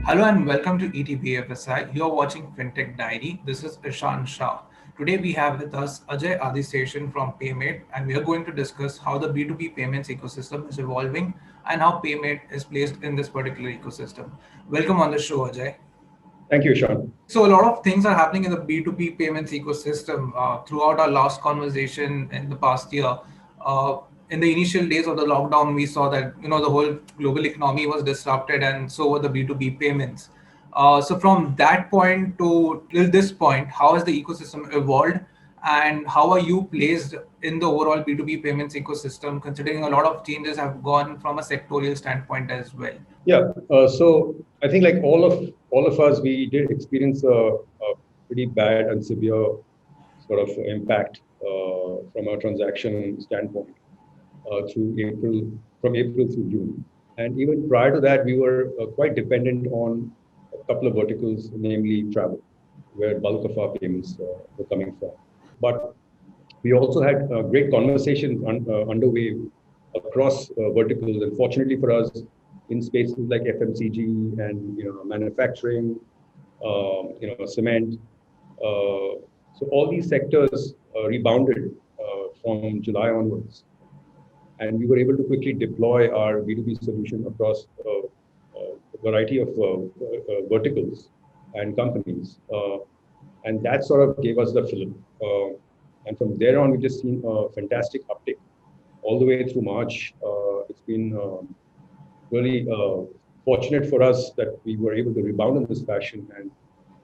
Hello and welcome to ETBFSI. You're watching FinTech Diary. This is Ishan Shah. Today we have with us Ajay Adiseshan from Paymate, and we are going to discuss how the B2B payments ecosystem is evolving and how Paymate is placed in this particular ecosystem. Welcome on the show, Ajay. Thank you, Sean. So a lot of things are happening in the B2B payments ecosystem. Throughout our last conversation in the past year, uh, in the initial days of the lockdown, we saw that the whole global economy was disrupted, and so were the B2B payments. So from that point to till this point, how has the ecosystem evolved, and how are you placed in the overall B2B payments ecosystem, considering a lot of changes have gone from a sectorial standpoint as well? Yeah. So I think like all of us, we did experience a pretty bad and severe sort of impact from a transaction standpoint from April through June. And even prior to that, we were quite dependent on a couple of verticals, namely travel, where bulk of our payments were coming from. But we also had great conversations underway across verticals, and fortunately for us, in spaces like FMCG and manufacturing, cement. So all these sectors rebounded from July onwards, and we were able to quickly deploy our B2B solution across a variety of verticals and companies. And that sort of gave us the fillip. And from there on, we've just seen a fantastic uptick all the way through March. It's been really fortunate for us that we were able to rebound in this fashion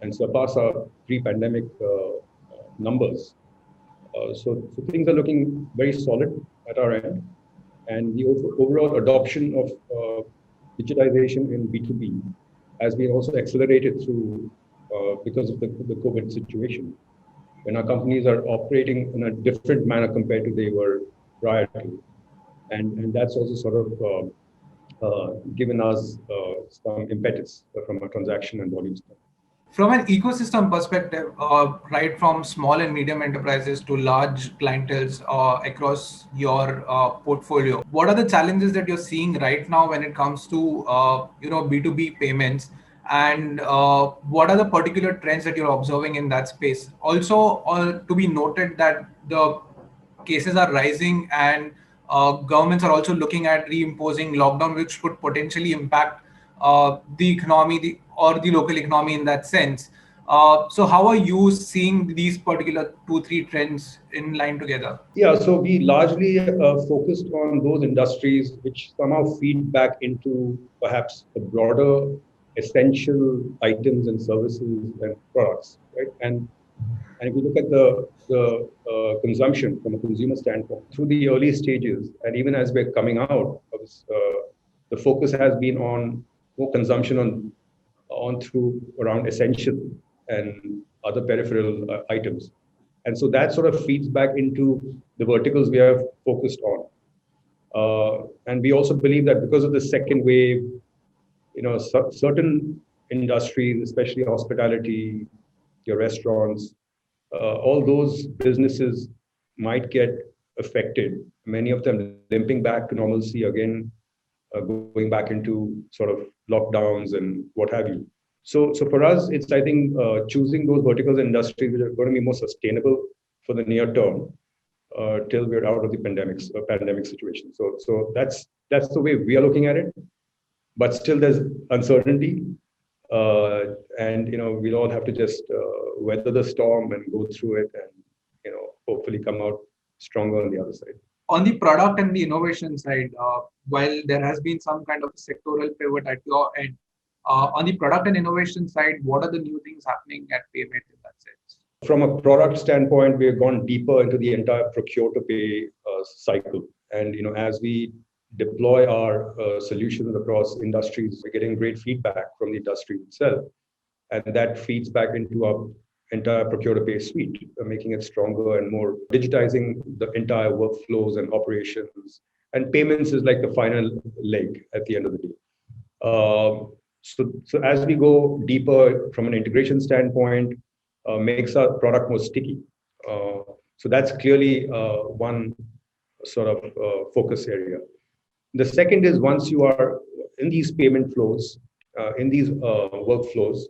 and surpass our pre-pandemic numbers. So things are looking very solid at our end. And the overall adoption of digitization in B2B has been also accelerated through because of the COVID situation, when our companies are operating in a different manner compared to they were prior to. And that's also sort of given us some impetus from a transaction and volume standpoint. From an ecosystem perspective, right from small and medium enterprises to large clienteles across your portfolio, what are the challenges that you're seeing right now when it comes to B2B payments, and what are the particular trends that you're observing in that space? Also, to be noted that the cases are rising, and governments are also looking at reimposing lockdown, which could potentially impact the economy, or the local economy in that sense. So how are you seeing these particular two, three trends in line together? Yeah, so we largely focused on those industries which somehow feed back into perhaps the broader essential items and services and products, right? And if you look at the consumption from a consumer standpoint, through the early stages, and even as we're coming out of this, the focus has been on more consumption on through around essential and other peripheral items. And so that sort of feeds back into the verticals we have focused on. And we also believe that because of the second wave, certain industries, especially hospitality, your restaurants, all those businesses might get affected. Many of them limping back to normalcy again, going back into sort of lockdowns and what have you. So for us, it's I think choosing those verticals and industries which are going to be more sustainable for the near term till we're out of the pandemic situation. So that's the way we are looking at it. But still, there's uncertainty, and we'll all have to just weather the storm and go through it, and hopefully come out stronger on the other side. On the product and the innovation side, while there has been some kind of sectoral pivot at your end, on the product and innovation side, what are the new things happening at Paymate in that sense? From a product standpoint, we have gone deeper into the entire procure to pay cycle. And as we deploy our solutions across industries, we're getting great feedback from the industry itself. And that feeds back into our entire procure to pay suite, making it stronger and more digitizing the entire workflows and operations. And payments is like the final leg at the end of the day. So as we go deeper from an integration standpoint, makes our product more sticky. So that's clearly one sort of focus area. The second is once you are in these payment flows, in these workflows,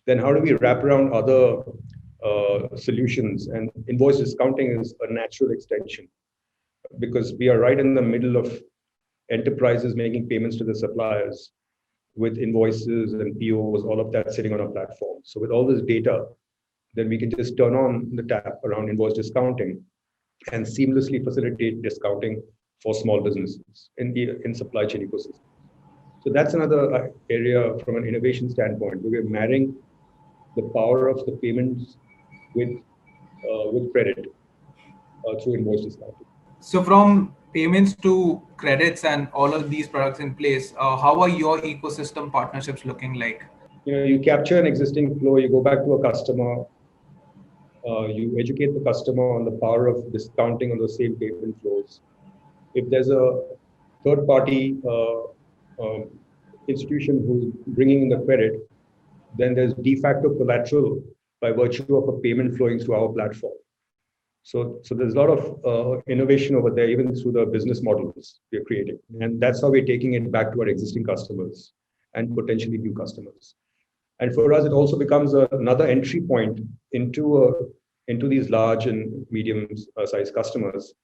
then how do we wrap around other solutions? And invoice discounting is a natural extension because we are right in the middle of enterprises making payments to the suppliers with invoices and POs, all of that sitting on a platform. So with all this data, then we can just turn on the tap around invoice discounting and seamlessly facilitate discounting for small businesses in supply chain ecosystem. So that's another area from an innovation standpoint, where we're marrying the power of the payments with credit through invoice discounting. So from payments to credits and all of these products in place, how are your ecosystem partnerships looking like? You capture an existing flow, you go back to a customer, you educate the customer on the power of discounting on the same payment flows. If there's a third party institution who's bringing in the credit, then there's de facto collateral by virtue of a payment flowing through our platform. So there's a lot of innovation over there, even through the business models we're creating. And that's how we're taking it back to our existing customers and potentially new customers. And for us, it also becomes another entry point into these large and medium sized customers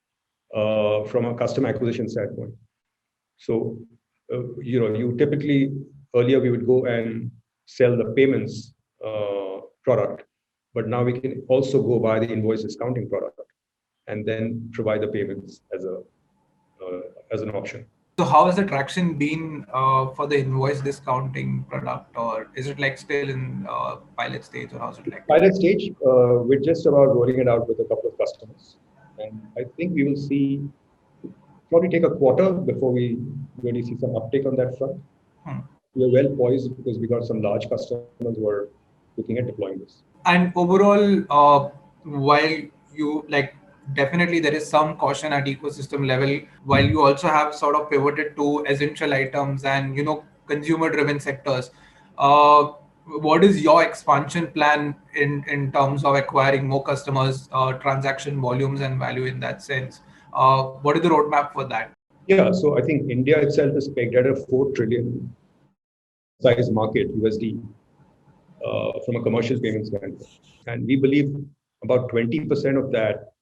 from a customer acquisition standpoint. So, you typically, earlier we would go and sell the payments product, but now we can also go buy the invoice discounting product and then provide the payments as an option. So how has the traction been for the invoice discounting product, or is it like still in pilot stage, or how's it like? Pilot stage, we're just about rolling it out with a couple of customers. And I think we will see, probably take a quarter before we really see some uptake on that front. We are well poised because we got some large customers who are looking at deploying this. And overall, while you definitely there is some caution at ecosystem level, while you also have sort of pivoted to essential items and consumer driven sectors, what is your expansion plan in terms of acquiring more customers, transaction volumes and value in that sense? What is the roadmap for that? Yeah, so I think India itself is pegged at a 4 trillion size market USD from a commercial payment standpoint, and we believe about 20% of that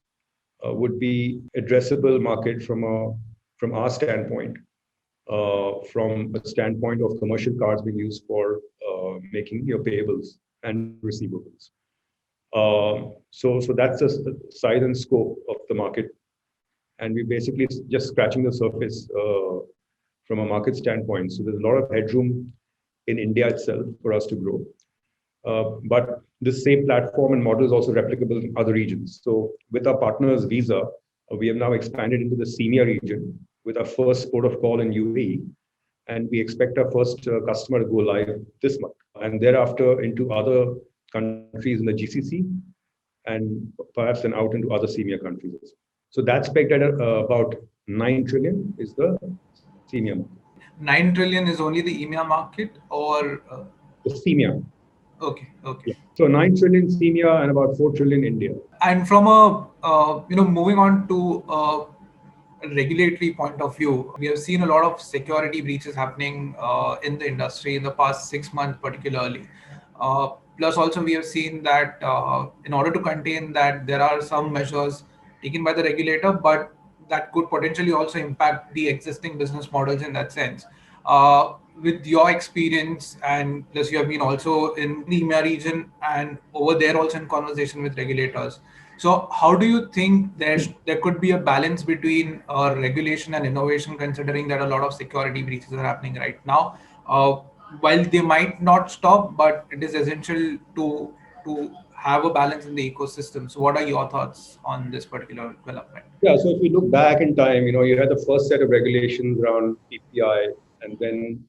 would be addressable market from our standpoint, from a standpoint of commercial cards being used for making your payables and receivables. So that's the size and scope of the market, and we basically just scratching the surface from a market standpoint. So there's a lot of headroom in India itself for us to grow. But this same platform and model is also replicable in other regions. So with our partners Visa, we have now expanded into the CEMEA region with our first port of call in UAE, and we expect our first customer to go live this month, and thereafter into other countries in the GCC, and perhaps then out into other CEMEA countries. So that's pegged at about 9 trillion is the CEMEA market. 9 trillion is only the EMEA market, or the CEMEA? Okay. Yeah. So 9 trillion CEMEA and about 4 trillion India. And from a moving on to a regulatory point of view, we have seen a lot of security breaches happening in the industry in the past 6 months, particularly. Plus, also we have seen that in order to contain that, there are some measures taken by the regulator, but that could potentially also impact the existing business models in that sense. With your experience, and plus you have been also in the EMEA region and over there also in conversation with regulators. So how do you think there could be a balance between regulation and innovation, considering that a lot of security breaches are happening right now? While they might not stop, but it is essential to have a balance in the ecosystem. So what are your thoughts on this particular development? Yeah, so if you look back in time, you had the first set of regulations around PPI, and then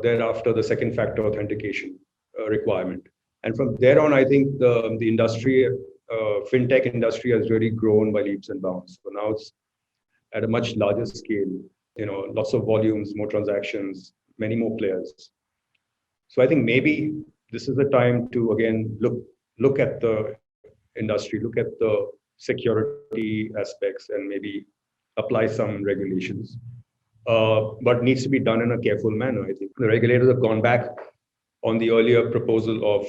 thereafter the second factor authentication requirement. And from there on, I think the industry, fintech industry has really grown by leaps and bounds. So now it's at a much larger scale, lots of volumes, more transactions, many more players. So I think maybe this is the time to, again, look at the industry, look at the security aspects, and maybe apply some regulations. but needs to be done in a careful manner. I think the regulators have gone back on the earlier proposal of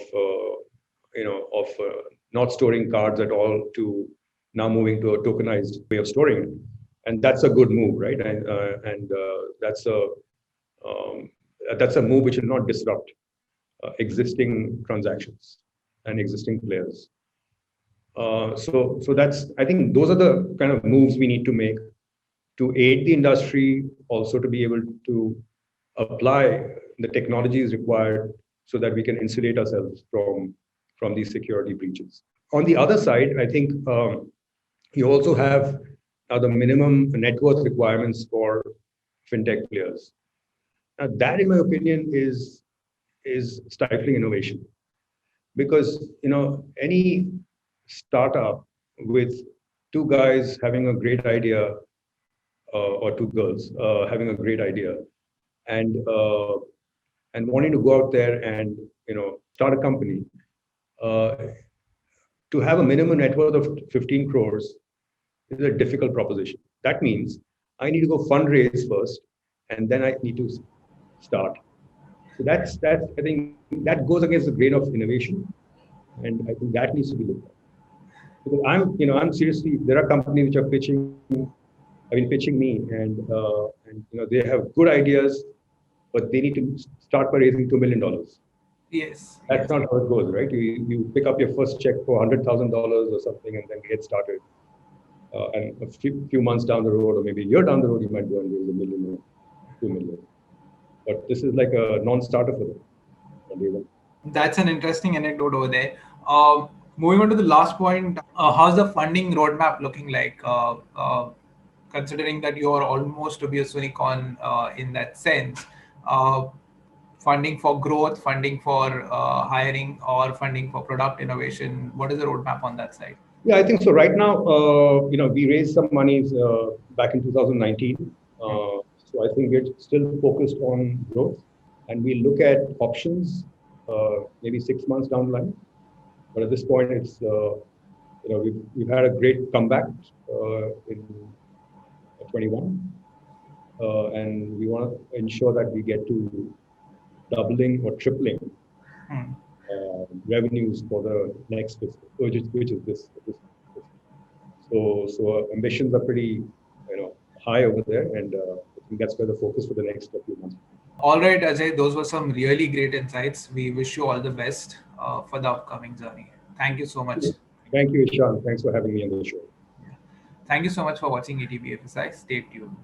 not storing cards at all to now moving to a tokenized way of storing it, and that's a good move, right? And that's a move which will not disrupt existing transactions and existing players. So that's, I think those are the kind of moves we need to make to aid the industry, also to be able to apply the technologies required so that we can insulate ourselves from these security breaches. On the other side, I think you also have the minimum net worth requirements for fintech players. Now, that, in my opinion, is stifling innovation, because any startup with two guys having a great idea, or two girls having a great idea, and wanting to go out there and start a company, to have a minimum net worth of 15 crores is a difficult proposition. That means I need to go fundraise first, and then I need to start. So that's I think that goes against the grain of innovation, and I think that needs to be looked at. Because I'm seriously, there are companies which are pitching me, and they have good ideas, but they need to start by raising $2 million. Yes. That's not how it goes, right? You pick up your first check for $100,000 or something, and then get started. And a few months down the road, or maybe a year down the road, you might go and raise $1 million or $2 million. But this is like a non-starter for them. That's an interesting anecdote over there. Moving on to the last point, how's the funding roadmap looking like? Considering that you are almost to be a unicorn in that sense, funding for growth, funding for hiring, or funding for product innovation, what is the roadmap on that side? Yeah, I think so. Right now, we raised some monies back in 2019. So I think we're still focused on growth, and we look at options maybe 6 months down the line. But at this point, it's we've had a great comeback in 21, and we want to ensure that we get to doubling or tripling revenues for the next fiscal, which is this. So ambitions are pretty high over there, and I think that's where the focus for the next few months. All right, Ajay, those were some really great insights. We wish you all the best for the upcoming journey. Thank you so much. Thank you, Ishan. Thanks for having me on the show. Thank you so much for watching ETB FSI. Stay tuned.